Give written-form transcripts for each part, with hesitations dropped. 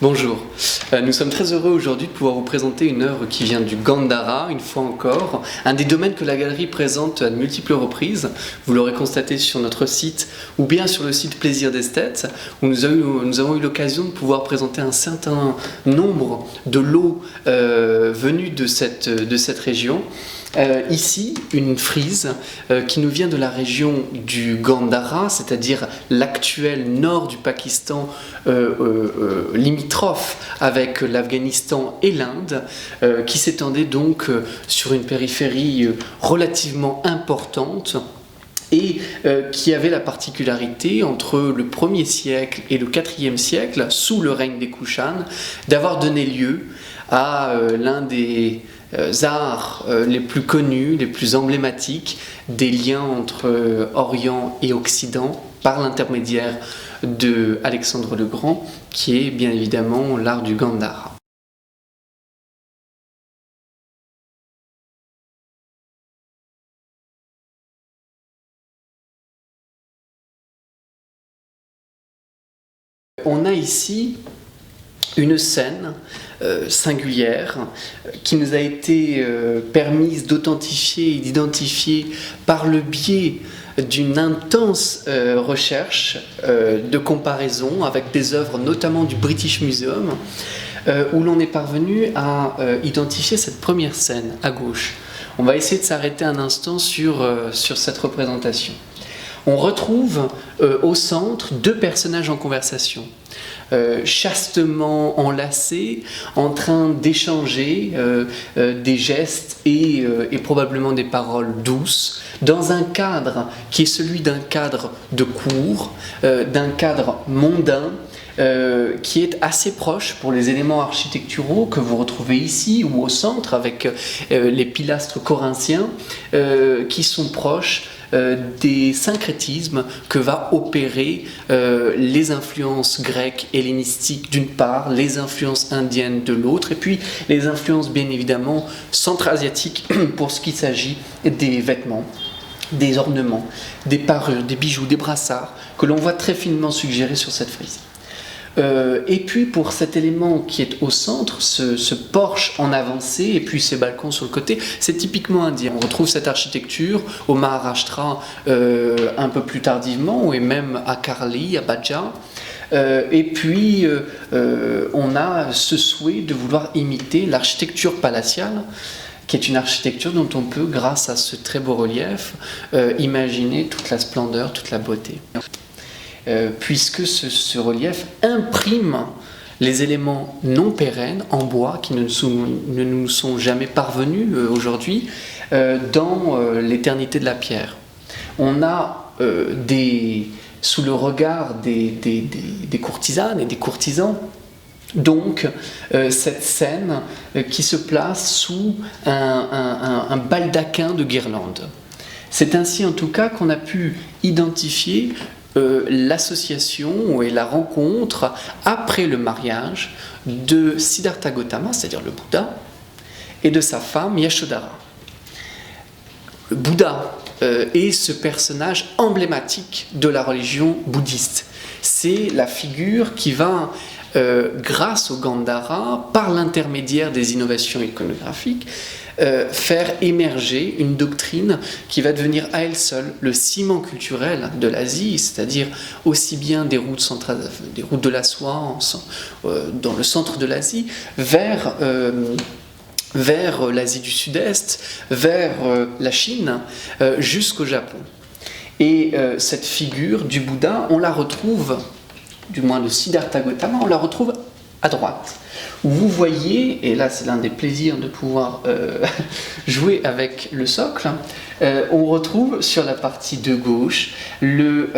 Bonjour, nous sommes très heureux aujourd'hui de pouvoir vous présenter une œuvre qui vient du Gandhara, une fois encore, un des domaines que la galerie présente à de multiples reprises. Vous l'aurez constaté sur notre site ou bien sur le site Plaisir d'Esthète, où nous avons eu l'occasion de pouvoir présenter un certain nombre de lots venus de cette région. Ici, une frise qui nous vient de la région du Gandhara, c'est-à-dire l'actuel nord du Pakistan, limitrophe avec l'Afghanistan et l'Inde, qui s'étendait donc sur une périphérie relativement importante et qui avait la particularité entre le 1er siècle et le 4e siècle, sous le règne des Kushan, d'avoir donné lieu à l'un des arts les plus connus, les plus emblématiques des liens entre Orient et Occident par l'intermédiaire de Alexandre le Grand, qui est bien évidemment l'art du Gandhara. On a ici une scène singulière qui nous a été permise d'authentifier et d'identifier par le biais d'une intense recherche de comparaison avec des œuvres notamment du British Museum, où l'on est parvenu à identifier cette première scène à gauche. On va essayer de s'arrêter un instant sur cette représentation. On retrouve au centre deux personnages en conversation, chastement enlacés, en train d'échanger des gestes et probablement des paroles douces, dans un cadre qui est celui d'un cadre de cour, d'un cadre mondain, qui est assez proche pour les éléments architecturaux que vous retrouvez ici ou au centre avec les pilastres corinthiens qui sont proches des syncrétismes que va opérer les influences grecques hellénistiques d'une part, les influences indiennes de l'autre, et puis les influences bien évidemment centra-asiatiques pour ce qui s'agit des vêtements, des ornements, des parures, des bijoux, des brassards que l'on voit très finement suggérés sur cette frise. Et puis pour cet élément qui est au centre, ce porche en avancée et puis ces balcons sur le côté, c'est typiquement indien. On retrouve cette architecture au Maharashtra un peu plus tardivement, et même à Karli, à Badja. Et puis on a ce souhait de vouloir imiter l'architecture palatiale, qui est une architecture dont on peut, grâce à ce très beau relief, imaginer toute la splendeur, toute la beauté. Puisque ce relief imprime les éléments non pérennes en bois qui ne nous sont jamais parvenus aujourd'hui dans l'éternité de la pierre. On a sous le regard des courtisanes et des courtisans, donc cette scène qui se place sous un baldaquin de guirlandes. C'est ainsi en tout cas qu'on a pu identifier l'association et la rencontre après le mariage de Siddhartha Gautama, c'est-à-dire le Bouddha, et de sa femme Yashodhara. Le Bouddha est ce personnage emblématique de la religion bouddhiste. C'est la figure qui va, grâce au Gandhara, par l'intermédiaire des innovations iconographiques, faire émerger une doctrine qui va devenir à elle seule le ciment culturel de l'Asie, c'est-à-dire aussi bien des routes de la soie dans le centre de l'Asie, vers l'Asie du Sud-Est, vers la Chine, jusqu'au Japon. Et cette figure du Bouddha, on la retrouve, du moins de Siddhartha Gautama, on la retrouve à droite, où vous voyez, et là c'est l'un des plaisirs de pouvoir jouer avec le socle, on retrouve sur la partie de gauche le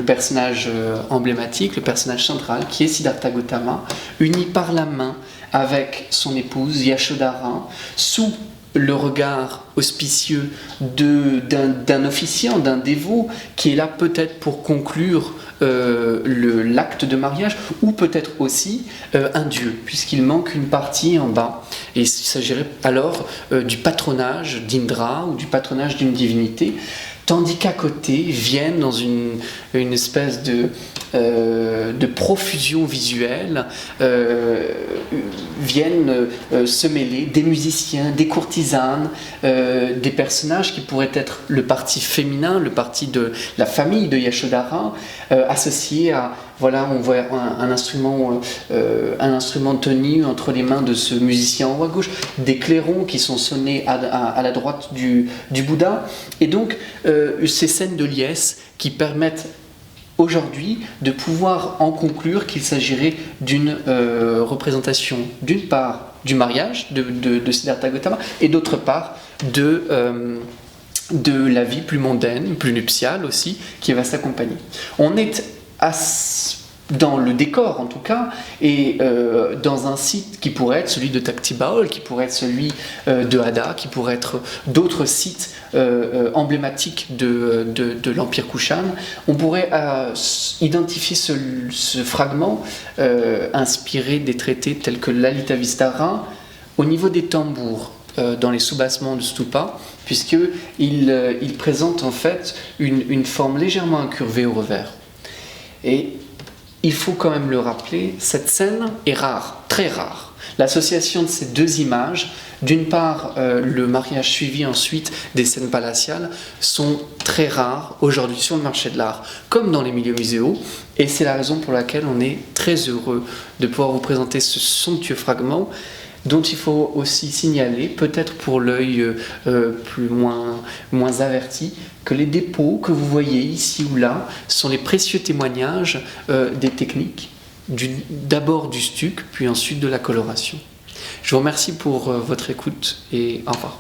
personnage emblématique, le personnage central, qui est Siddhartha Gautama, uni par la main avec son épouse Yashodhara, sous le regard auspicieux d'un officiant, d'un dévot, qui est là peut-être pour conclure l'acte de mariage, ou peut-être aussi un dieu, puisqu'il manque une partie en bas. Et il s'agirait alors du patronage d'Indra ou du patronage d'une divinité, tandis qu'à côté viennent dans une espèce de profusion visuelle, viennent se mêler des musiciens, des courtisanes, des personnages qui pourraient être le parti féminin, le parti de la famille de Yashodhara, associé à, voilà, on voit un instrument tenu entre les mains de ce musicien en haut à gauche, des clairons qui sont sonnés à la droite du Bouddha, et donc ces scènes de liesse qui permettent aujourd'hui de pouvoir en conclure qu'il s'agirait d'une représentation, d'une part du mariage de Siddhartha Gautama, et d'autre part de la vie plus mondaine, plus nuptiale aussi, qui va s'accompagner. On est dans le décor en tout cas, et dans un site qui pourrait être celui de Takti Baol, qui pourrait être celui de Hada, qui pourrait être d'autres sites emblématiques de l'Empire Kushan, on pourrait identifier ce fragment inspiré des traités tels que Lalita Vistara au niveau des tambours dans les soubassements de stupa, puisqu'il présente en fait une forme légèrement incurvée au revers. Et il faut quand même le rappeler, cette scène est rare, très rare. L'association de ces deux images, d'une part le mariage suivi ensuite des scènes palatiales, sont très rares aujourd'hui sur le marché de l'art, comme dans les milieux muséaux, et c'est la raison pour laquelle on est très heureux de pouvoir vous présenter ce somptueux fragment, dont il faut aussi signaler, peut-être pour l'œil moins averti, que les dépôts que vous voyez ici ou là sont les précieux témoignages des techniques, d'abord du stuc, puis ensuite de la coloration. Je vous remercie pour votre écoute et au revoir.